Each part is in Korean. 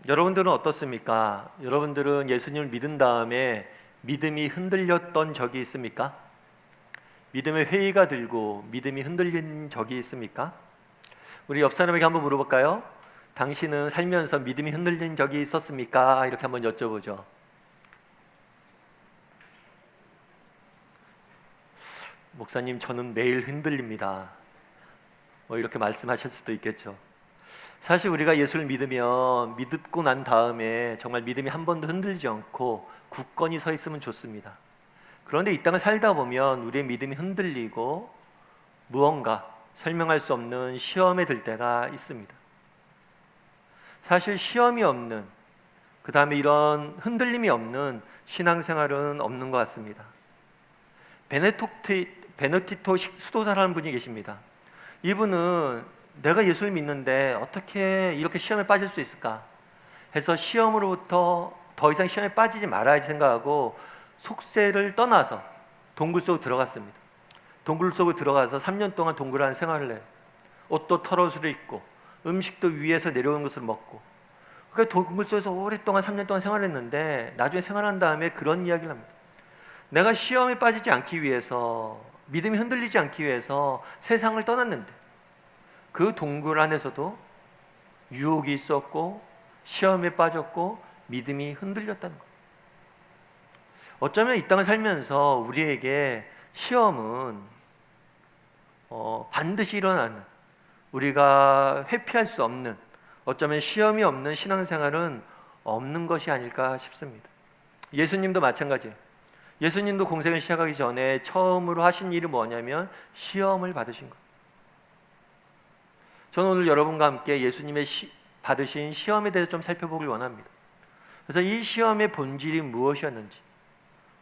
여러분들은 어떻습니까? 여러분들은 예수님을 믿은 다음에 믿음이 흔들렸던 적이 있습니까? 믿음의 회의가 들고 믿음이 흔들린 적이 있습니까? 우리 옆 사람에게 한번 물어볼까요? 당신은 살면서 믿음이 흔들린 적이 있었습니까? 이렇게 한번 여쭤보죠. 목사님, 저는 매일 흔들립니다. 이렇게 말씀하실 수도 있겠죠. 사실 우리가 예수를 믿고 난 다음에 정말 믿음이 한 번도 흔들리지 않고 굳건히 서 있으면 좋습니다. 그런데 이 땅을 살다 보면 우리의 믿음이 흔들리고 무언가 설명할 수 없는 시험에 들 때가 있습니다. 사실 시험이 없는, 그 다음에 이런 흔들림이 없는 신앙생활은 없는 것 같습니다. 베네디토 수도사라는 분이 계십니다. 이분은 내가 예수를 믿는데 어떻게 이렇게 시험에 빠질 수 있을까 해서 시험으로부터 더 이상 시험에 빠지지 말아야지 생각하고 속세를 떠나서 동굴 속으로 들어갔습니다. 동굴 속으로 들어가서 3년 동안 동굴 안에 생활을 해요. 옷도 털옷을 입고 음식도 위에서 내려오는 것을 먹고, 그러니까 동굴 속에서 오랫동안 3년 동안 생활했는데 나중에 생활한 다음에 그런 이야기를 합니다. 내가 시험에 빠지지 않기 위해서, 믿음이 흔들리지 않기 위해서 세상을 떠났는데 그 동굴 안에서도 유혹이 있었고 시험에 빠졌고 믿음이 흔들렸다는 것. 어쩌면 이 땅을 살면서 우리에게 시험은 반드시 일어나는, 우리가 회피할 수 없는, 어쩌면 시험이 없는 신앙생활은 없는 것이 아닐까 싶습니다. 예수님도 마찬가지예요. 예수님도 공생을 시작하기 전에 처음으로 하신 일이 뭐냐면 시험을 받으신 거예요. 저는 오늘 여러분과 함께 예수님의 받으신 시험에 대해서 좀 살펴보길 원합니다. 그래서 이 시험의 본질이 무엇이었는지,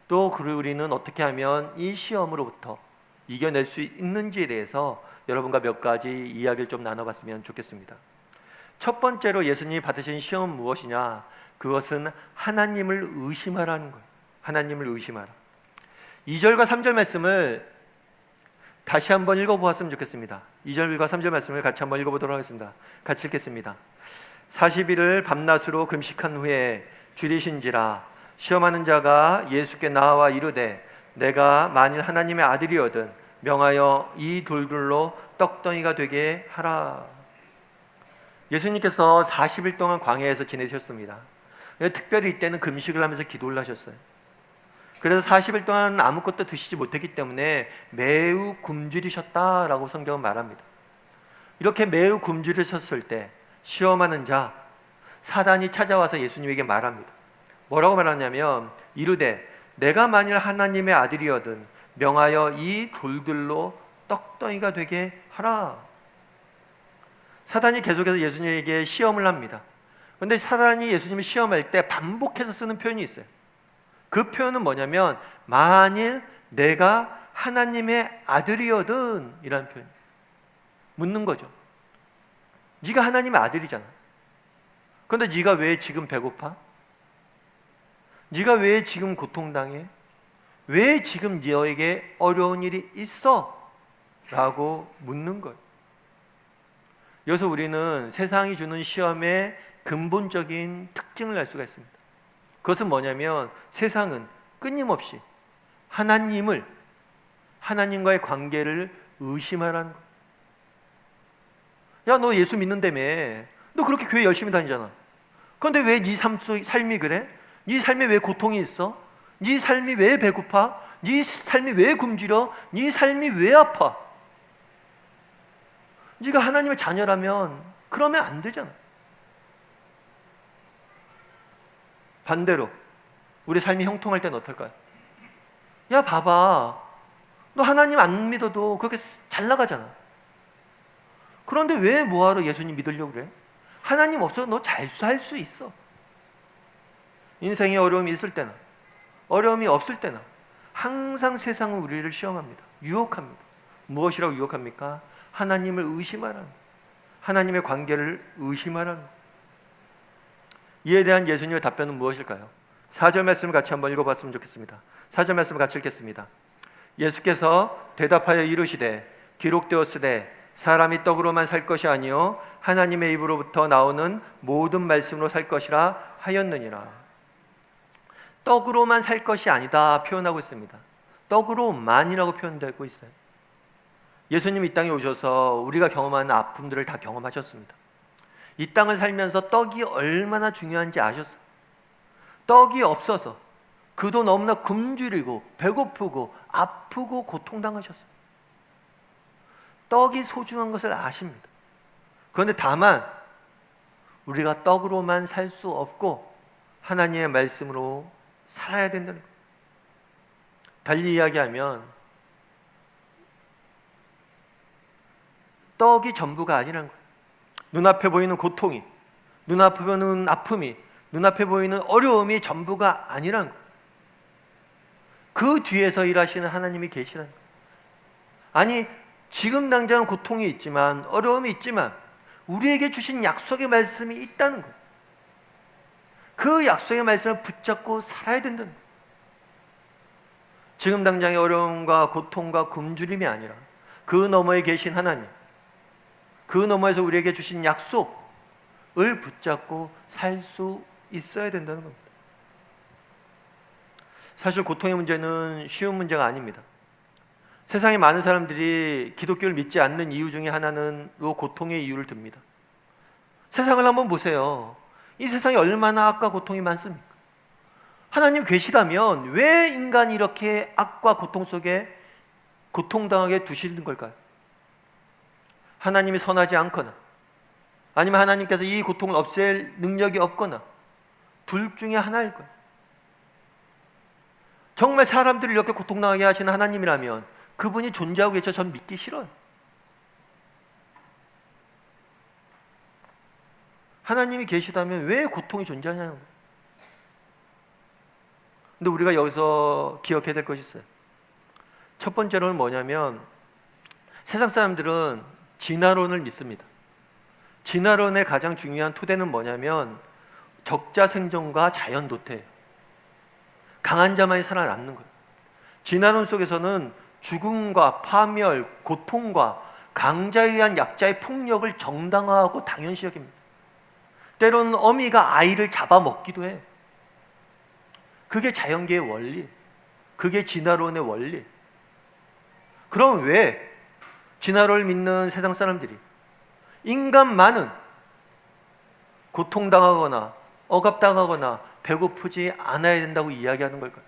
또 우리는 어떻게 하면 이 시험으로부터 이겨낼 수 있는지에 대해서 여러분과 몇 가지 이야기를 좀 나눠봤으면 좋겠습니다. 첫 번째로 예수님이 받으신 시험은 무엇이냐? 그것은 하나님을 의심하라는 거예요. 하나님을 의심하라. 2절과 3절 말씀을 다시 한번 읽어보았으면 좋겠습니다. 2절과 3절 말씀을 같이 한번 읽어보도록 하겠습니다. 같이 읽겠습니다. 40일을 밤낮으로 금식한 후에 줄이신지라 시험하는 자가 예수께 나와 이르되 내가 만일 하나님의 아들이거든 명하여 이 돌들로 떡덩이가 되게 하라. 예수님께서 40일 동안 광야에서 지내셨습니다. 특별히 이때는 금식을 하면서 기도를 하셨어요. 그래서 40일 동안 아무것도 드시지 못했기 때문에 매우 굶주리셨다라고 성경은 말합니다. 이렇게 매우 굶주리셨을 때 시험하는 자 사단이 찾아와서 예수님에게 말합니다. 뭐라고 말하냐면 이르되 내가 만일 하나님의 아들이거든 명하여 이 돌들로 떡덩이가 되게 하라. 사단이 계속해서 예수님에게 시험을 합니다. 그런데 사단이 예수님을 시험할 때 반복해서 쓰는 표현이 있어요. 그 표현은 뭐냐면 만일 내가 하나님의 아들이거든 이라는 표현. 묻는 거죠. 네가 하나님의 아들이잖아. 그런데 네가 왜 지금 배고파? 네가 왜 지금 고통당해? 왜 지금 너에게 어려운 일이 있어? 라고 묻는 거예요. 여기서 우리는 세상이 주는 시험의 근본적인 특징을 알 수가 있습니다. 그것은 뭐냐면 세상은 끊임없이 하나님과의 관계를 의심하라는 거예요. 야, 너 예수 믿는다며. 너 그렇게 교회 열심히 다니잖아. 그런데 왜 네 삶이 그래? 네 삶에 왜 고통이 있어? 네 삶이 왜 배고파? 네 삶이 왜 굶주려? 네 삶이 왜 아파? 네가 하나님의 자녀라면 그러면 안 되잖아. 반대로 우리 삶이 형통할 때는 어떨까요? 야, 봐봐. 너 하나님 안 믿어도 그렇게 잘 나가잖아. 그런데 왜 뭐하러 예수님 믿으려고 그래? 하나님 없어도 너 잘 살 수 있어. 인생에 어려움이 있을 때나 어려움이 없을 때나 항상 세상은 우리를 시험합니다. 유혹합니다. 무엇이라고 유혹합니까? 하나님을 의심하라는, 하나님의 관계를 의심하라는. 이에 대한 예수님의 답변은 무엇일까요? 4절 말씀을 같이 한번 읽어봤으면 좋겠습니다. 4절 말씀을 같이 읽겠습니다. 예수께서 대답하여 이르시되 기록되었으되 사람이 떡으로만 살 것이 아니요 하나님의 입으로부터 나오는 모든 말씀으로 살 것이라 하였느니라. 떡으로만 살 것이 아니다 표현하고 있습니다. 떡으로만이라고 표현되고 있어요. 예수님이 이 땅에 오셔서 우리가 경험하는 아픔들을 다 경험하셨습니다. 이 땅을 살면서 떡이 얼마나 중요한지 아셨어요. 떡이 없어서 그도 너무나 굶주리고 배고프고 아프고 고통당하셨어요. 떡이 소중한 것을 아십니다. 그런데 다만 우리가 떡으로만 살 수 없고 하나님의 말씀으로 살아야 된다는 거예요. 달리 이야기하면 떡이 전부가 아니라는 거예요. 눈앞에 보이는 고통이, 눈앞에 보이는 아픔이, 눈앞에 보이는 어려움이 전부가 아니라는 거예요. 그 뒤에서 일하시는 하나님이 계시다는 거예요. 아니, 지금 당장 고통이 있지만, 어려움이 있지만 우리에게 주신 약속의 말씀이 있다는 거예요. 그 약속의 말씀을 붙잡고 살아야 된다는 거예요. 지금 당장의 어려움과 고통과 굶주림이 아니라 그 너머에 계신 하나님, 그 너머에서 우리에게 주신 약속을 붙잡고 살 수 있어야 된다는 겁니다. 사실 고통의 문제는 쉬운 문제가 아닙니다. 세상에 많은 사람들이 기독교를 믿지 않는 이유 중에 하나는 이 고통의 이유를 듭니다. 세상을 한번 보세요. 이 세상에 얼마나 악과 고통이 많습니까? 하나님 계시다면 왜 인간이 이렇게 악과 고통 속에 고통당하게 두시는 걸까요? 하나님이 선하지 않거나 아니면 하나님께서 이 고통을 없앨 능력이 없거나 둘 중에 하나일 거예요. 정말 사람들을 이렇게 고통당하게 하시는 하나님이라면 그분이 존재하고 계셔 전 믿기 싫어요. 하나님이 계시다면 왜 고통이 존재하냐는 거예요. 근데 우리가 여기서 기억해야 될 것이 있어요. 첫 번째로는 뭐냐면 세상 사람들은 진화론을 믿습니다. 진화론의 가장 중요한 토대는 뭐냐면 적자생존과 자연도태예요. 강한 자만이 살아남는 거예요. 진화론 속에서는 죽음과 파멸, 고통과 강자에 의한 약자의 폭력을 정당화하고 당연시 여깁니다. 때로는 어미가 아이를 잡아먹기도 해요. 그게 자연계의 원리, 그게 진화론의 원리. 그럼 왜 진화론을 믿는 세상 사람들이 인간만은 고통당하거나 억압당하거나 배고프지 않아야 된다고 이야기하는 걸까요?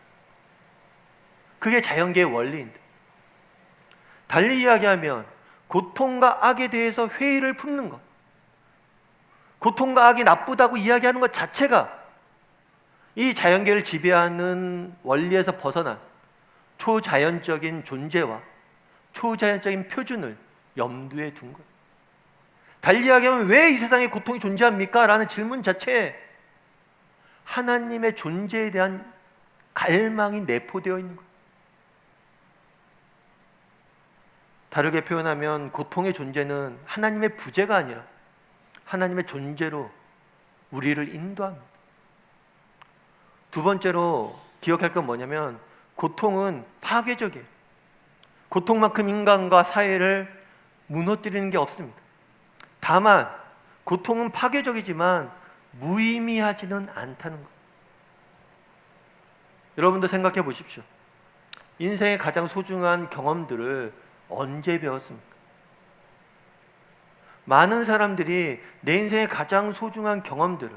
그게 자연계의 원리인데, 달리 이야기하면 고통과 악에 대해서 회의를 품는 것, 고통과 악이 나쁘다고 이야기하는 것 자체가 이 자연계를 지배하는 원리에서 벗어난 초자연적인 존재와 초자연적인 표준을 염두에 둔 거예요. 달리 이야기하면 왜 이 세상에 고통이 존재합니까? 라는 질문 자체에 하나님의 존재에 대한 갈망이 내포되어 있는 거예요. 다르게 표현하면 고통의 존재는 하나님의 부재가 아니라 하나님의 존재로 우리를 인도합니다. 두 번째로 기억할 건 뭐냐면 고통은 파괴적이에요. 고통만큼 인간과 사회를 무너뜨리는 게 없습니다. 다만 고통은 파괴적이지만 무의미하지는 않다는 것. 여러분도 생각해 보십시오. 인생의 가장 소중한 경험들을 언제 배웠습니까? 많은 사람들이 내 인생의 가장 소중한 경험들을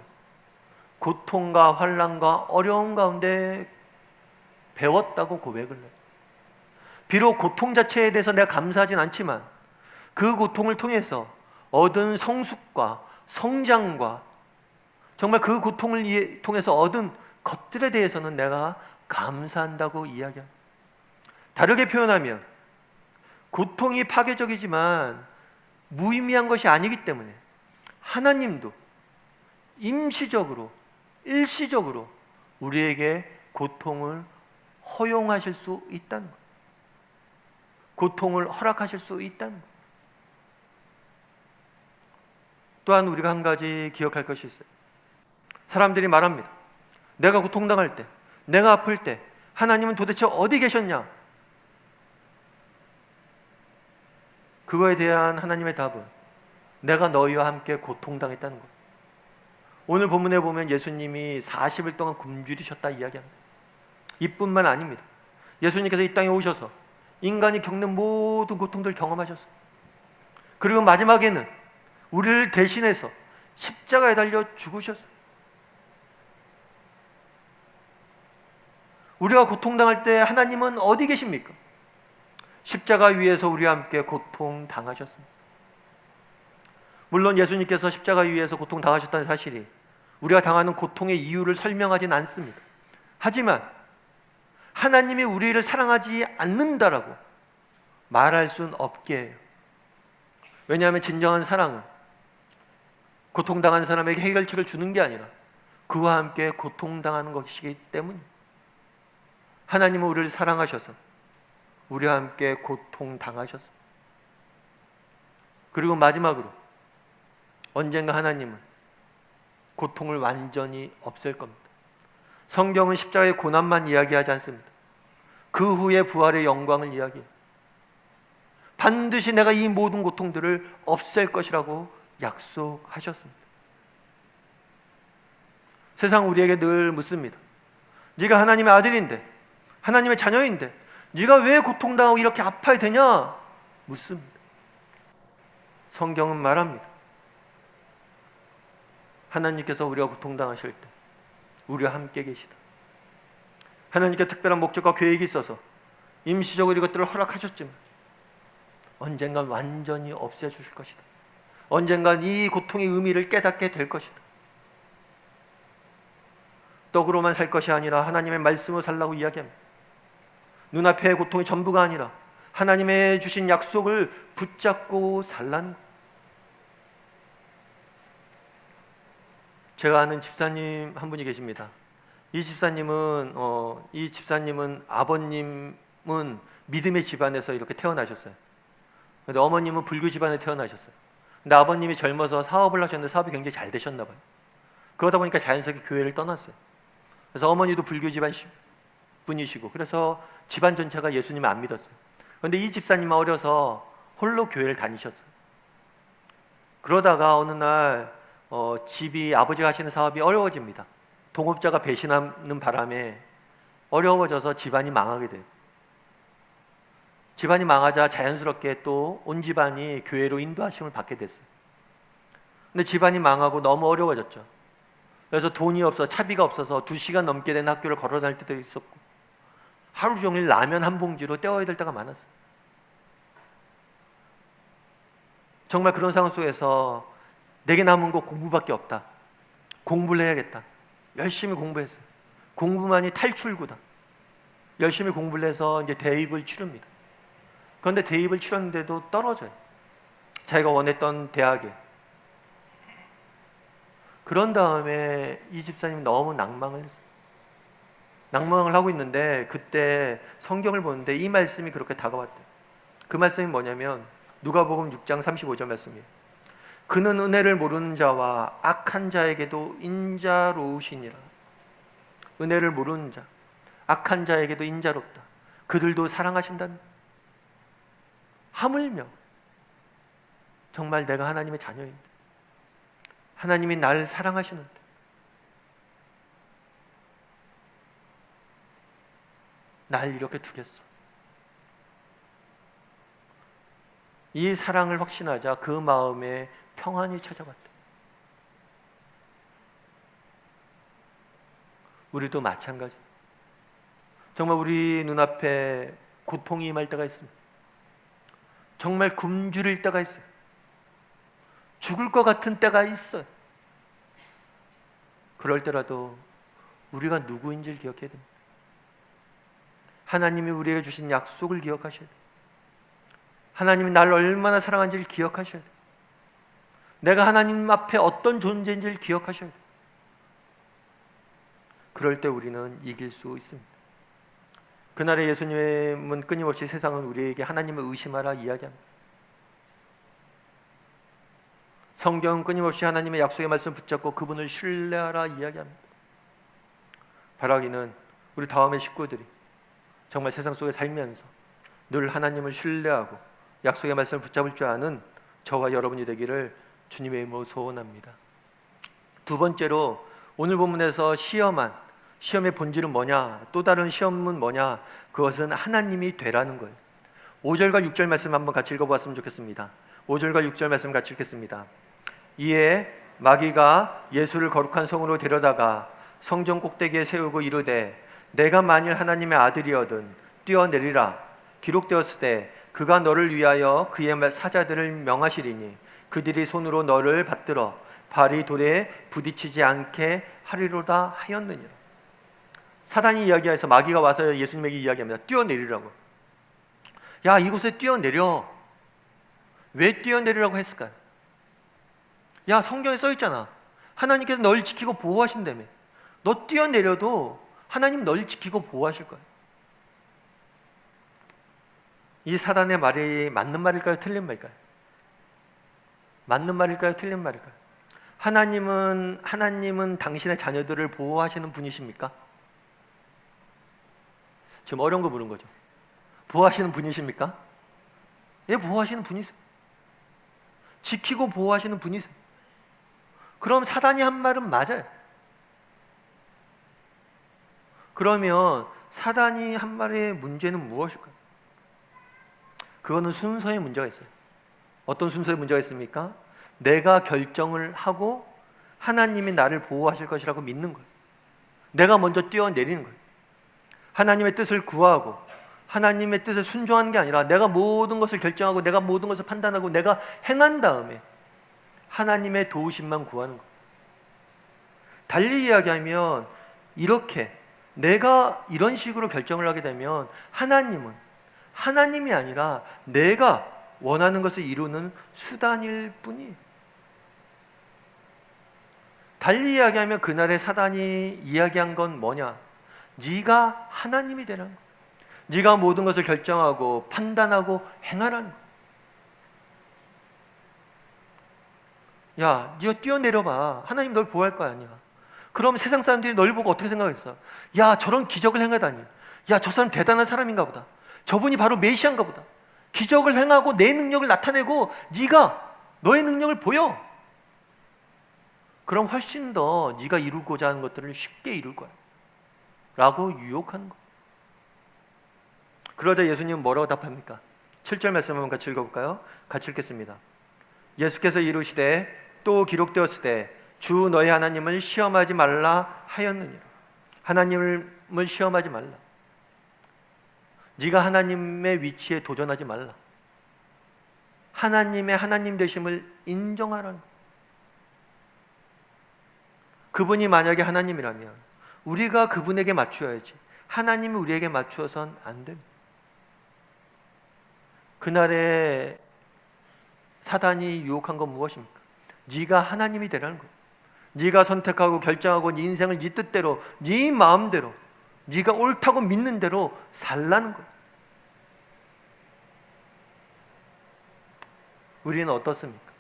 고통과 환난과 어려움 가운데 배웠다고 고백을 해요. 비록 고통 자체에 대해서 내가 감사하진 않지만 그 고통을 통해서 얻은 성숙과 성장과 정말 그 고통을 통해서 얻은 것들에 대해서는 내가 감사한다고 이야기합니다. 다르게 표현하면 고통이 파괴적이지만 무의미한 것이 아니기 때문에 하나님도 임시적으로 일시적으로 우리에게 고통을 허용하실 수 있다는 것, 고통을 허락하실 수 있다는 것. 또한 우리가 한 가지 기억할 것이 있어요. 사람들이 말합니다. 내가 고통당할 때, 내가 아플 때 하나님은 도대체 어디 계셨냐? 그거에 대한 하나님의 답은 내가 너희와 함께 고통당했다는 거예요. 오늘 본문에 보면 예수님이 40일 동안 굶주리셨다 이야기합니다. 이뿐만 아닙니다. 예수님께서 이 땅에 오셔서 인간이 겪는 모든 고통들을 경험하셨어요. 그리고 마지막에는 우리를 대신해서 십자가에 달려 죽으셨어요. 우리가 고통당할 때 하나님은 어디 계십니까? 십자가 위에서 우리와 함께 고통당하셨습니다. 물론 예수님께서 십자가 위에서 고통당하셨다는 사실이 우리가 당하는 고통의 이유를 설명하진 않습니다. 하지만 하나님이 우리를 사랑하지 않는다라고 말할 수는 없게 해요. 왜냐하면 진정한 사랑은 고통당한 사람에게 해결책을 주는 게 아니라 그와 함께 고통당하는 것이기 때문입니다. 하나님은 우리를 사랑하셔서 우리와 함께 고통당하셨습니다. 그리고 마지막으로 언젠가 하나님은 고통을 완전히 없앨 겁니다. 성경은 십자가의 고난만 이야기하지 않습니다. 그 후에 부활의 영광을 이야기해요. 반드시 내가 이 모든 고통들을 없앨 것이라고 약속하셨습니다. 세상 우리에게 늘 묻습니다. 네가 하나님의 아들인데, 하나님의 자녀인데 네가 왜 고통당하고 이렇게 아파야 되냐? 묻습니다. 성경은 말합니다. 하나님께서 우리가 고통당하실 때 우리와 함께 계시다. 하나님께 특별한 목적과 계획이 있어서 임시적으로 이것들을 허락하셨지만 언젠간 완전히 없애주실 것이다. 언젠간 이 고통의 의미를 깨닫게 될 것이다. 떡으로만 살 것이 아니라 하나님의 말씀으로 살라고 이야기합니다. 눈앞의 고통이 전부가 아니라 하나님의 주신 약속을 붙잡고 살라는 것. 제가 아는 집사님 한 분이 계십니다. 이 집사님은 아버님은 믿음의 집안에서 이렇게 태어나셨어요. 근데 어머님은 불교 집안에 태어나셨어요. 근데 아버님이 젊어서 사업을 하셨는데 사업이 굉장히 잘 되셨나 봐요. 그러다 보니까 자연스럽게 교회를 떠났어요. 그래서 어머니도 불교 집안 분이시고, 그래서 집안 전체가 예수님을 안 믿었어요. 그런데 이 집사님은 어려서 홀로 교회를 다니셨어요. 그러다가 어느 날 집이 아버지가 하시는 사업이 어려워집니다. 동업자가 배신하는 바람에 어려워져서 집안이 망하게 돼요. 집안이 망하자 자연스럽게 또 온 집안이 교회로 인도하심을 받게 됐어요. 근데 집안이 망하고 너무 어려워졌죠. 그래서 돈이 없어, 차비가 없어서 2시간 넘게 된 학교를 걸어 다닐 때도 있었고, 하루 종일 라면 한 봉지로 때워야 될 때가 많았어요. 정말 그런 상황 속에서 내게 남은 거 공부밖에 없다. 공부를 해야겠다. 열심히 공부했어요. 공부만이 탈출구다. 열심히 공부를 해서 이제 대입을 치릅니다. 그런데 대입을 치렀는데도 떨어져요. 자기가 원했던 대학에. 그런 다음에 이 집사님이 너무 낭망을 했어요. 낭망을 하고 있는데 그때 성경을 보는데 이 말씀이 그렇게 다가왔대요. 그 말씀이 뭐냐면 누가복음 6장 35절 말씀이에요. 그는 은혜를 모르는 자와 악한 자에게도 인자로우시니라. 은혜를 모르는 자, 악한 자에게도 인자롭다. 그들도 사랑하신다는. 하물며 정말 내가 하나님의 자녀인데, 하나님이 날 사랑하시는데 날 이렇게 두겠어. 이 사랑을 확신하자 그 마음에 평안이 찾아왔다. 우리도 마찬가지. 정말 우리 눈앞에 고통이 임할 때가 있습니다. 정말 굶주릴 때가 있어요. 죽을 것 같은 때가 있어요. 그럴 때라도 우리가 누구인지를 기억해야 됩니다. 하나님이 우리에게 주신 약속을 기억하셔야 돼요. 하나님이 나를 얼마나 사랑하는지를 기억하셔야 돼요. 내가 하나님 앞에 어떤 존재인지를 기억하셔야 돼요. 그럴 때 우리는 이길 수 있습니다. 그날의 예수님은 끊임없이 세상은 우리에게 하나님을 의심하라 이야기합니다. 성경은 끊임없이 하나님의 약속의 말씀 붙잡고 그분을 신뢰하라 이야기합니다. 바라기는 우리 다음의 식구들이 정말 세상 속에 살면서 늘 하나님을 신뢰하고 약속의 말씀을 붙잡을 줄 아는 저와 여러분이 되기를 주님의 이름으로 소원합니다. 두 번째로 오늘 본문에서 시험의 본질은 뭐냐, 또 다른 시험은 뭐냐, 그것은 하나님이 되라는 거예요. 5절과 6절 말씀 한번 같이 읽어보았으면 좋겠습니다. 5절과 6절 말씀 같이 읽겠습니다. 이에 마귀가 예수를 거룩한 성으로 데려다가 성전 꼭대기에 세우고 이르되 내가 만일 하나님의 아들이어든 뛰어내리라. 기록되었으되 그가 너를 위하여 그의 사자들을 명하시리니 그들이 손으로 너를 받들어 발이 돌에 부딪히지 않게 하리로다 하였느니라. 사단이 이야기해서 마귀가 와서 예수님에게 이야기합니다. 뛰어내리라고. 야, 이곳에 뛰어내려. 왜 뛰어내리라고 했을까요? 야, 성경에 써 있잖아. 하나님께서 널 지키고 보호하신다며. 너 뛰어내려도 하나님 널 지키고 보호하실 거야. 이 사단의 말이 맞는 말일까요? 틀린 말일까요? 맞는 말일까요? 틀린 말일까요? 하나님은 당신의 자녀들을 보호하시는 분이십니까? 지금 어려운 거 물은 거죠. 보호하시는 분이십니까? 예, 보호하시는 분이세요. 지키고 보호하시는 분이세요. 그럼 사단이 한 말은 맞아요. 그러면 사단이 한 말의 문제는 무엇일까요? 그거는 순서의 문제가 있어요. 어떤 순서의 문제가 있습니까? 내가 결정을 하고 하나님이 나를 보호하실 것이라고 믿는 거예요. 내가 먼저 뛰어내리는 거예요. 하나님의 뜻을 구하고 하나님의 뜻에 순종하는 게 아니라 내가 모든 것을 결정하고 내가 모든 것을 판단하고 내가 행한 다음에 하나님의 도우심만 구하는 거예요. 달리 이야기하면 이렇게 내가 이런 식으로 결정을 하게 되면 하나님이 아니라 내가 원하는 것을 이루는 수단일 뿐이에요. 달리 이야기하면 그날의 사단이 이야기한 건 뭐냐? 네가 하나님이 되라는 거야. 네가 모든 것을 결정하고 판단하고 행하라는 거야. 야, 네가 뛰어내려봐. 하나님 널 보호할 거 아니야. 그럼 세상 사람들이 널 보고 어떻게 생각했어? 야, 저런 기적을 행하다니. 야, 저 사람 대단한 사람인가 보다. 저분이 바로 메시아인가 보다. 기적을 행하고 내 능력을 나타내고 네가 너의 능력을 보여. 그럼 훨씬 더 네가 이루고자 하는 것들을 쉽게 이룰 거야 라고 유혹하는 거야. 그러자 예수님은 뭐라고 답합니까? 7절 말씀 한번 같이 읽어볼까요? 같이 읽겠습니다. 예수께서 이르시되 또 기록되었으되 주 너희 하나님을 시험하지 말라 하였느니라. 하나님을 시험하지 말라. 네가 하나님의 위치에 도전하지 말라. 하나님의 하나님 되심을 인정하라는 거야. 그분이 만약에 하나님이라면 우리가 그분에게 맞추어야지 하나님이 우리에게 맞추어서는 안 됩니다. 그날에 사단이 유혹한 건 무엇입니까? 네가 하나님이 되라는 거예요. 네가 선택하고 결정하고 네 인생을 네 뜻대로 네 마음대로 네가 옳다고 믿는 대로 살라는 거예요. 우리는 어떻습니까?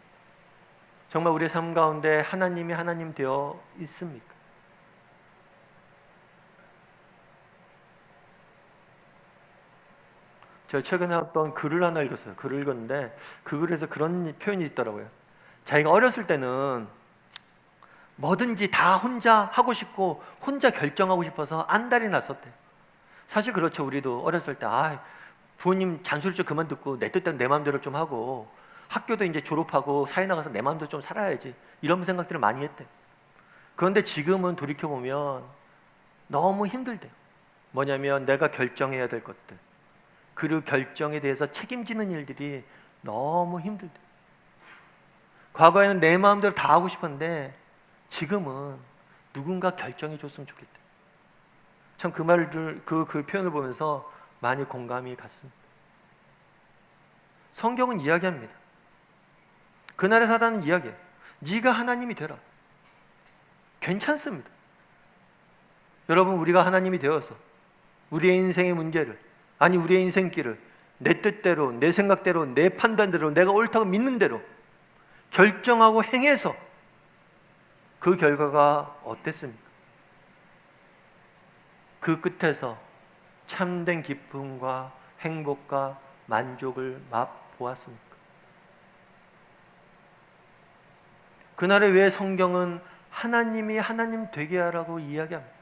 정말 우리의 삶 가운데 하나님이 하나님 되어 있습니까? 제가 최근에 어떤 글을 하나 읽었어요. 글을 읽었는데 그 글에서 그런 표현이 있더라고요. 자기가 어렸을 때는 뭐든지 다 혼자 하고 싶고 혼자 결정하고 싶어서 안달이 났었대. 사실 그렇죠. 우리도 어렸을 때 부모님 잔소리 좀 그만 듣고 내 뜻대로 내 마음대로 좀 하고 학교도 이제 졸업하고 사회 나가서 내 마음대로 좀 살아야지 이런 생각들을 많이 했대. 그런데 지금은 돌이켜보면 너무 힘들대요. 뭐냐면 내가 결정해야 될 것들 그 결정에 대해서 책임지는 일들이 너무 힘들대. 과거에는 내 마음대로 다 하고 싶었는데 지금은 누군가 결정해 줬으면 좋겠대. 참 그 말을 그 표현을 보면서 많이 공감이 갔습니다. 성경은 이야기합니다. 그날의 사단은 이야기해요. 네가 하나님이 되라. 괜찮습니다. 여러분, 우리가 하나님이 되어서 우리의 인생의 문제를 우리의 인생길을 내 뜻대로 내 생각대로 내 판단대로 내가 옳다고 믿는 대로 결정하고 행해서 그 결과가 어땠습니까? 그 끝에서 참된 기쁨과 행복과 만족을 맛보았습니다. 보았습니까? 그날에 왜 성경은 하나님이 하나님 되게 하라고 이야기합니다?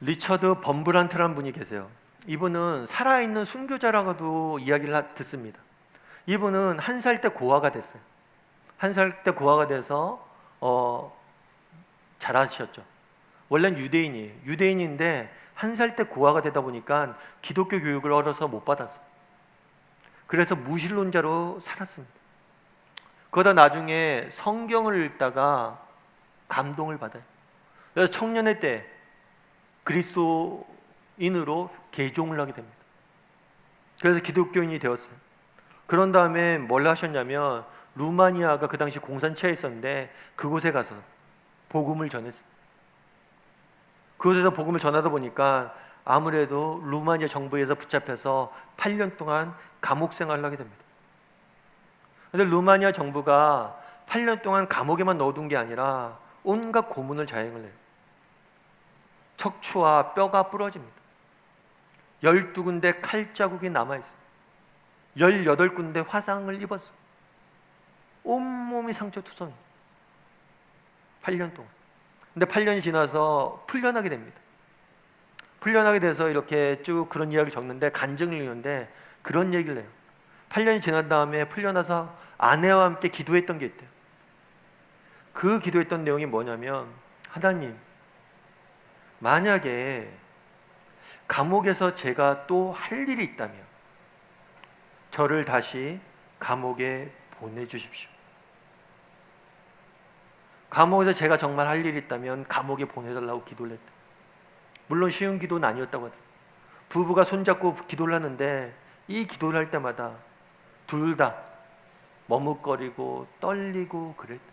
리처드 범브란트라는 분이 계세요. 이분은 살아있는 순교자라고도 이야기를 듣습니다. 이분은 한 살 때 고아가 됐어요. 한 살 때 고아가 돼서 자라셨죠. 원래는 유대인이에요. 유대인인데 한 살 때 고아가 되다 보니까 기독교 교육을 얻어서 못 받았어요. 그래서 무신론자로 살았습니다. 그러다 나중에 성경을 읽다가 감동을 받아요. 그래서 청년의 때 그리스도인으로 개종을 하게 됩니다. 그래서 기독교인이 되었어요. 그런 다음에 뭘 하셨냐면 루마니아가 그 당시 공산체에 있었는데 그곳에 가서 복음을 전했어요. 그곳에서 복음을 전하다 보니까 아무래도 루마니아 정부에서 붙잡혀서 8년 동안 감옥 생활을 하게 됩니다. 그런데 루마니아 정부가 8년 동안 감옥에만 넣어둔 게 아니라 온갖 고문을 자행을 해요. 척추와 뼈가 부러집니다. 12군데 칼자국이 남아있어요. 18군데 화상을 입었어요. 온몸이 상처투성이에요. 8년 동안. 근데 8년이 지나서 풀려나게 됩니다. 풀려나게 돼서 이렇게 쭉 그런 이야기를 적는데 간증을 읽는데 그런 얘기를 해요. 8년이 지난 다음에 풀려나서 아내와 함께 기도했던 게 있대요. 그 기도했던 내용이 뭐냐면, 하나님, 만약에 감옥에서 제가 또 할 일이 있다면 저를 다시 감옥에 보내주십시오. 감옥에서 제가 정말 할 일이 있다면 감옥에 보내달라고 기도를 했다. 물론 쉬운 기도는 아니었다고 하더라고요. 부부가 손잡고 기도를 하는데 이 기도를 할 때마다 둘 다 머뭇거리고 떨리고 그랬다.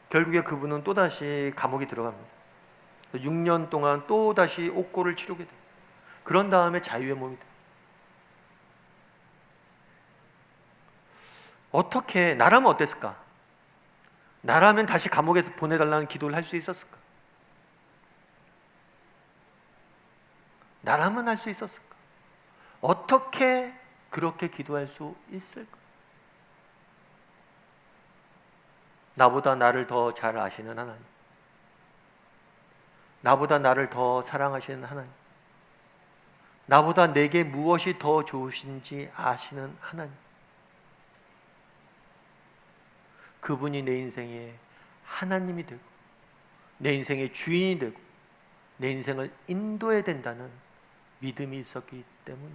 결국에 그분은 또다시 감옥에 들어갑니다. 6년 동안 또다시 옥고를 치르게 돼요. 그런 다음에 자유의 몸이 돼요. 어떻게, 나라면 어땠을까? 나라면 다시 감옥에 보내달라는 기도를 할 수 있었을까? 나라면 할 수 있었을까? 어떻게 그렇게 기도할 수 있을까? 나보다 나를 더 잘 아시는 하나님, 나보다 나를 더 사랑하시는 하나님, 나보다 내게 무엇이 더 좋으신지 아시는 하나님, 그분이 내 인생의 하나님이 되고 내 인생의 주인이 되고 내 인생을 인도해야 된다는 믿음이 있었기 때문에,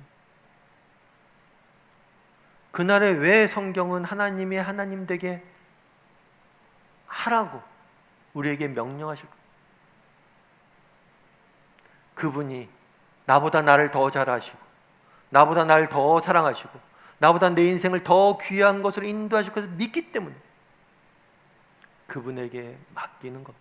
그날에 왜 성경은 하나님이 하나님 되게 하라고 우리에게 명령하실까? 그분이 나보다 나를 더 잘 아시고 나보다 나를 더 사랑하시고 나보다 내 인생을 더 귀한 것으로 인도하실 것을 믿기 때문에 그분에게 맡기는 것.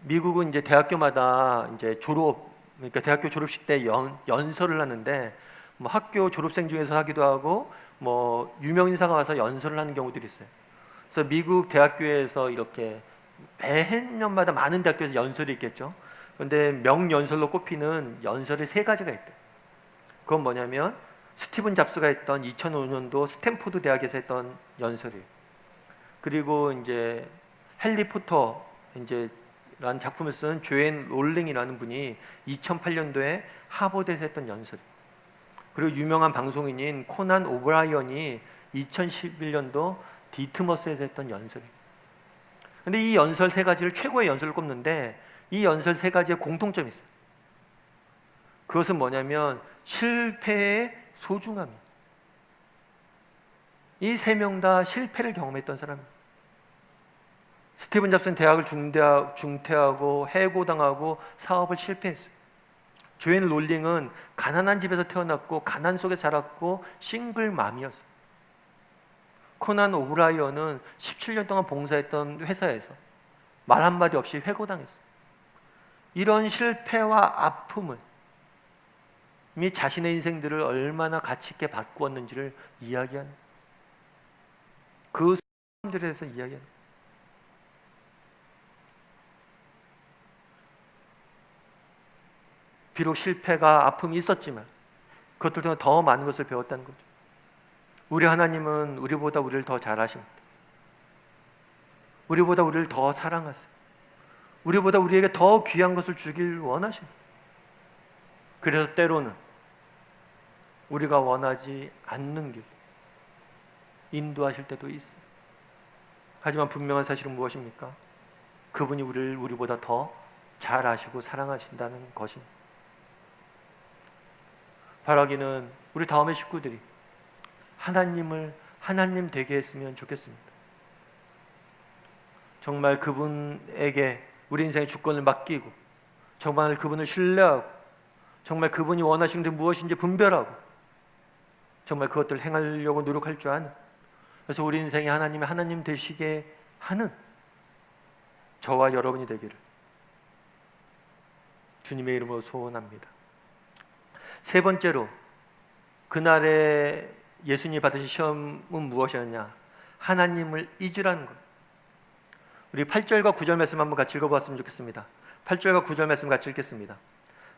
미국은 이제 대학교마다 이제 그러니까 대학교 졸업식 때 연설을 하는데, 뭐 학교 졸업생 중에서 하기도 하고 뭐 유명 인사가 와서 연설을 하는 경우들이 있어요. 그래서 미국 대학교에서 이렇게 매년마다 많은 대학교에서 연설이 있겠죠. 그런데 명연설로 꼽히는 연설이 3가지가 있대요. 그건 뭐냐면 스티븐 잡스가 했던 2005년도 스탠포드 대학에서 했던 연설이에요. 그리고 이제 해리 포터 라는 작품을 쓴 조앤 롤링이라는 분이 2008년도에 하버드에서 했던 연설. 그리고 유명한 방송인인 코난 오브라이언이 2011년도 디트머스에서 했던 연설이에요. 근데 이 연설 3가지를 최고의 연설을 꼽는데 이 연설 3가지에 공통점이 있어요. 그것은 뭐냐면 실패의 소중함이에요. 이 3명 다 실패를 경험했던 사람이에요. 스티븐 잡스는 대학을 중퇴하고 해고당하고 사업을 실패했어요. 조앤 롤링은 가난한 집에서 태어났고 가난 속에 자랐고 싱글맘이었어요. 코난 오브라이언은 17년 동안 봉사했던 회사에서 말 한마디 없이 해고당했어요. 이런 실패와 아픔을 이 자신의 인생들을 얼마나 가치 있게 바꾸었는지를 이야기하는. 그 사람들에 대해서 이야기하는 거예요. 비록 실패가 아픔이 있었지만 그것들 통해 더 많은 것을 배웠다는 거죠. 우리 하나님은 우리보다 우리를 더 잘 아십니다. 우리보다 우리를 더 사랑하세요. 우리보다 우리에게 더 귀한 것을 주길 원하십니다. 그래서 때로는 우리가 원하지 않는 길 인도하실 때도 있어요. 하지만 분명한 사실은 무엇입니까? 그분이 우리를 우리보다 더 잘 아시고 사랑하신다는 것입니다. 바라기는 우리 다음의 식구들이 하나님을 하나님 되게 했으면 좋겠습니다. 정말 그분에게 우리 인생의 주권을 맡기고 정말 그분을 신뢰하고 정말 그분이 원하시는 게 무엇인지 분별하고 정말 그것들을 행하려고 노력할 줄 아는, 그래서 우리 인생이 하나님의 하나님 되시게 하는 저와 여러분이 되기를 주님의 이름으로 소원합니다. 세 번째로 그날에 예수님이 받으신 시험은 무엇이었냐? 하나님을 잊으라는 것. 우리 8절과 9절 말씀 한번 같이 읽어보았으면 좋겠습니다. 8절과 9절 말씀 같이 읽겠습니다.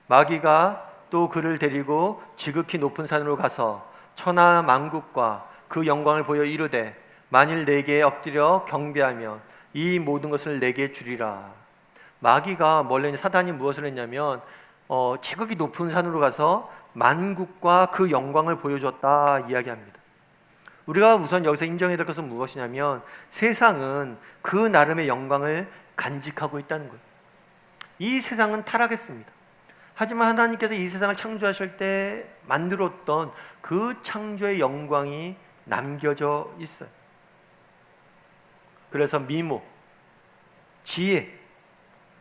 마귀가 또 그를 데리고 지극히 높은 산으로 가서 천하 만국과 그 영광을 보여 이르되 만일 내게 엎드려 경배하면 이 모든 것을 내게 주리라. 마귀가 원래 사단이 무엇을 했냐면 지극히 높은 산으로 가서 만국과 그 영광을 보여줬다 이야기합니다. 우리가 우선 여기서 인정해야 될 것은 무엇이냐면 세상은 그 나름의 영광을 간직하고 있다는 거예요. 이 세상은 타락했습니다. 하지만 하나님께서 이 세상을 창조하실 때 만들었던 그 창조의 영광이 남겨져 있어요. 그래서 미모, 지혜,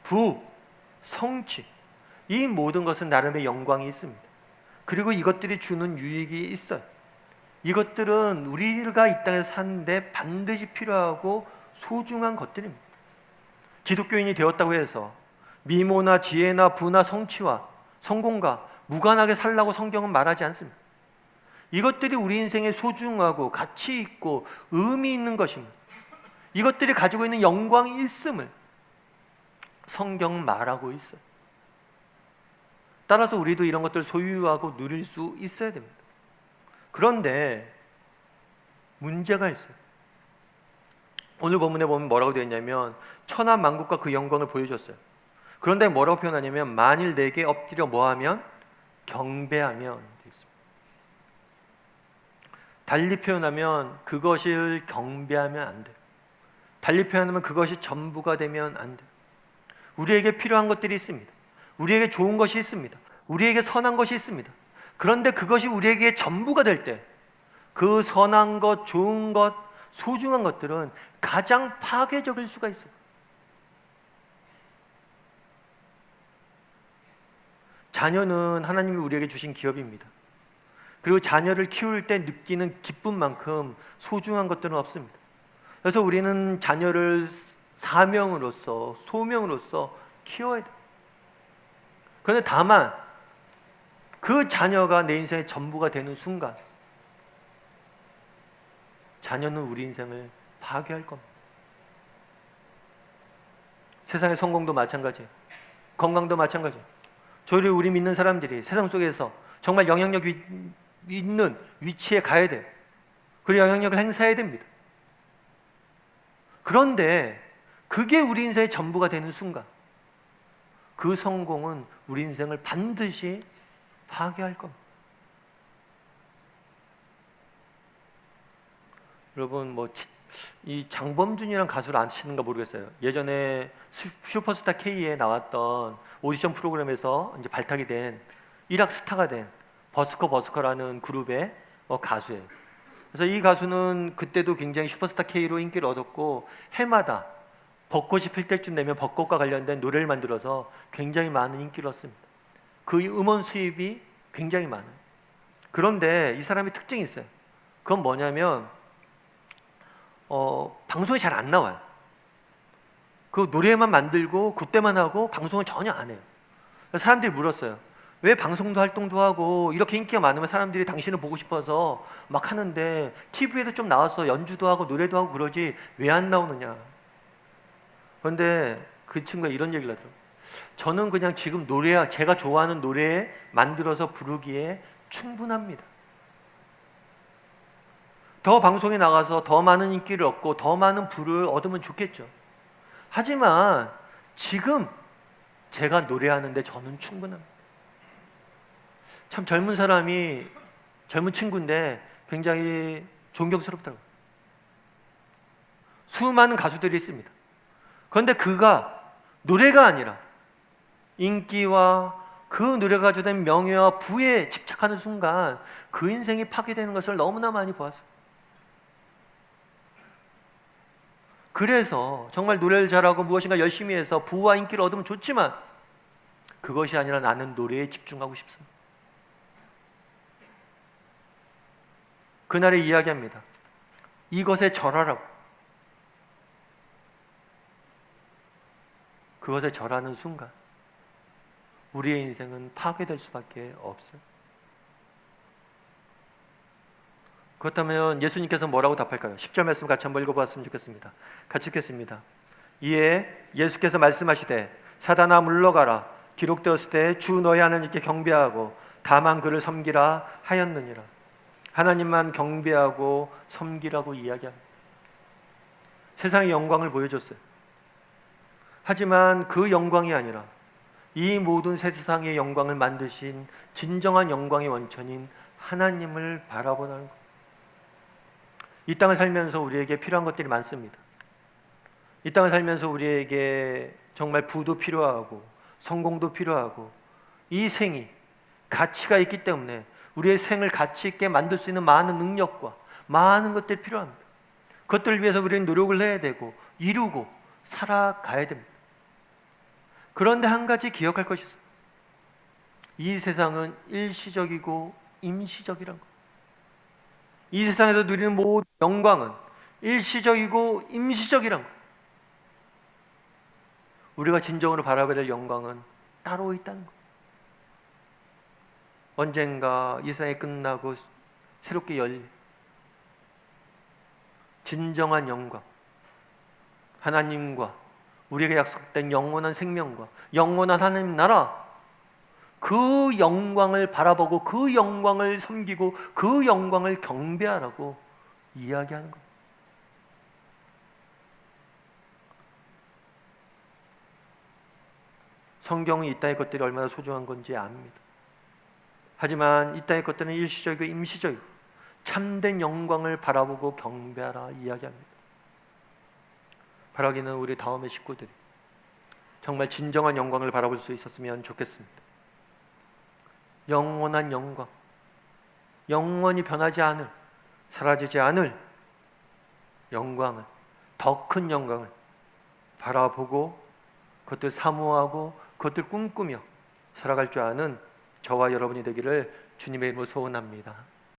부, 성취, 이 모든 것은 나름의 영광이 있습니다. 그리고 이것들이 주는 유익이 있어요. 이것들은 우리가 이 땅에서 사는데 반드시 필요하고 소중한 것들입니다. 기독교인이 되었다고 해서 미모나 지혜나 부나 성취와 성공과 무관하게 살라고 성경은 말하지 않습니다. 이것들이 우리 인생에 소중하고 가치 있고 의미 있는 것입니다. 이것들이 가지고 있는 영광이 있음을 성경은 말하고 있어요. 따라서 우리도 이런 것들을 소유하고 누릴 수 있어야 됩니다. 그런데 문제가 있어요. 오늘 본문에 보면 뭐라고 되어 있냐면 천하 만국과 그 영광을 보여줬어요. 그런데 뭐라고 표현하냐면 만일 내게 엎드려 뭐하면? 경배하면 되어 있습니다. 달리 표현하면 그것을 경배하면 안 돼요. 달리 표현하면 그것이 전부가 되면 안 돼요. 우리에게 필요한 것들이 있습니다. 우리에게 좋은 것이 있습니다. 우리에게 선한 것이 있습니다. 그런데 그것이 우리에게 전부가 될 때 그 선한 것, 좋은 것, 소중한 것들은 가장 파괴적일 수가 있어요. 자녀는 하나님이 우리에게 주신 기업입니다. 그리고 자녀를 키울 때 느끼는 기쁨만큼 소중한 것들은 없습니다. 그래서 우리는 자녀를 사명으로서, 소명으로서 키워야 돼요. 그런데 다만 그 자녀가 내 인생의 전부가 되는 순간 자녀는 우리 인생을 파괴할 겁니다. 세상의 성공도 마찬가지예요. 건강도 마찬가지예요. 저희 우리 믿는 사람들이 세상 속에서 정말 영향력 있는 위치에 가야 돼요. 그리고 영향력을 행사해야 됩니다. 그런데 그게 우리 인생의 전부가 되는 순간 그 성공은 우리 인생을 반드시 파괴할 겁니다. 여러분 이 장범준이라는 가수를 아시는가 모르겠어요. 예전에 슈퍼스타 K에 나왔던 오디션 프로그램에서 이제 발탁이 된 일학 스타가 된 버스커라는 그룹의 가수예요. 그래서 이 가수는 그때도 굉장히 슈퍼스타 K로 인기를 얻었고 해마다 벚꽃이 필 때쯤 되면 벚꽃과 관련된 노래를 만들어서 굉장히 많은 인기를 얻습니다. 그 음원 수입이 굉장히 많아요. 그런데 이 사람이 특징이 있어요. 그건 뭐냐면 방송에 잘 안 나와요. 그 노래만 만들고 그때만 하고 방송을 전혀 안 해요. 사람들이 물었어요. 왜 방송도 활동도 하고 이렇게 인기가 많으면 사람들이 당신을 보고 싶어서 막 하는데 TV에도 좀 나와서 연주도 하고 노래도 하고 그러지 왜 안 나오느냐. 그런데 그 친구가 이런 얘기를 하더라고요. 저는 그냥 지금 제가 좋아하는 노래 만들어서 부르기에 충분합니다. 더 방송에 나가서 더 많은 인기를 얻고 더 많은 부를 얻으면 좋겠죠. 하지만 지금 제가 노래하는데 저는 충분합니다. 참 젊은 친구인데 굉장히 존경스럽더라고요. 수많은 가수들이 있습니다. 그런데 그가 노래가 아니라 인기와 그 노래가 가져된 명예와 부에 집착하는 순간 그 인생이 파괴되는 것을 너무나 많이 보았어요. 그래서 정말 노래를 잘하고 무엇인가 열심히 해서 부와 인기를 얻으면 좋지만 그것이 아니라 나는 노래에 집중하고 싶습니다. 그날에 이야기합니다. 이것에 절하라고. 그것에 절하는 순간 우리의 인생은 파괴될 수밖에 없어요. 그렇다면 예수님께서 뭐라고 답할까요? 10절 말씀 같이 한번 읽어보았으면 좋겠습니다. 같이 읽겠습니다. 이에 예수께서 말씀하시되 사단아 물러가라. 기록되었을 때 주 너희 하나님께 경배하고 다만 그를 섬기라 하였느니라. 하나님만 경배하고 섬기라고 이야기합니다. 세상의 영광을 보여줬어요. 하지만 그 영광이 아니라 이 모든 세상의 영광을 만드신 진정한 영광의 원천인 하나님을 바라보는 것. 이 땅을 살면서 우리에게 필요한 것들이 많습니다. 이 땅을 살면서 우리에게 정말 부도 필요하고 성공도 필요하고 이 생이 가치가 있기 때문에 우리의 생을 가치 있게 만들 수 있는 많은 능력과 많은 것들이 필요합니다. 그것들을 위해서 우리는 노력을 해야 되고 이루고 살아가야 됩니다. 그런데 한 가지 기억할 것이 있어요. 이 세상은 일시적이고 임시적이란 것. 이 세상에서 누리는 모든 영광은 일시적이고 임시적이란 것. 우리가 진정으로 바라봐야 될 영광은 따로 있다는 것. 언젠가 이 세상이 끝나고 새롭게 열릴 진정한 영광, 하나님과 우리에게 약속된 영원한 생명과 영원한 하나님 나라, 그 영광을 바라보고 그 영광을 섬기고 그 영광을 경배하라고 이야기하는 겁니다. 성경은 이 땅의 것들이 얼마나 소중한 건지 압니다. 하지만 이 땅의 것들은 일시적이고 임시적이고 참된 영광을 바라보고 경배하라 이야기합니다. 바라기는 우리 다음의 식구들이 정말 진정한 영광을 바라볼 수 있었으면 좋겠습니다. 영원한 영광, 영원히 변하지 않을, 사라지지 않을 영광을, 더 큰 영광을 바라보고 그것들 사모하고 그것들 꿈꾸며 살아갈 줄 아는 저와 여러분이 되기를 주님의 이름으로 소원합니다.